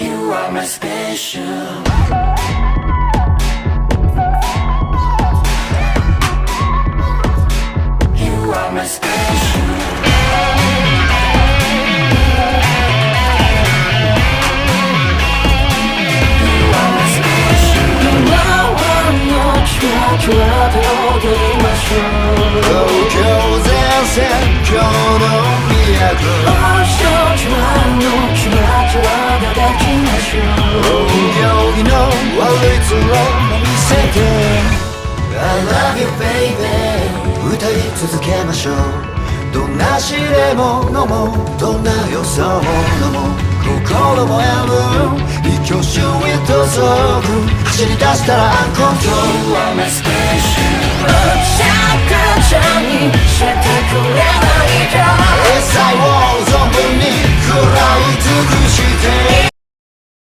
You are my special. You are my special. You are my special. No one more try to love you in my soul. 東京前線今日の都 Oh, so try no try to love you that in my soul. 行儀の悪い面を見せて I love you baby 歌い続けましょうどんな試練も飲もうどんな予想も飲もう心も病む一挙手へと走走り出したらアンコントロール You are my special. シャッターちゃんにしてくれないか一切を存分に食らい尽くして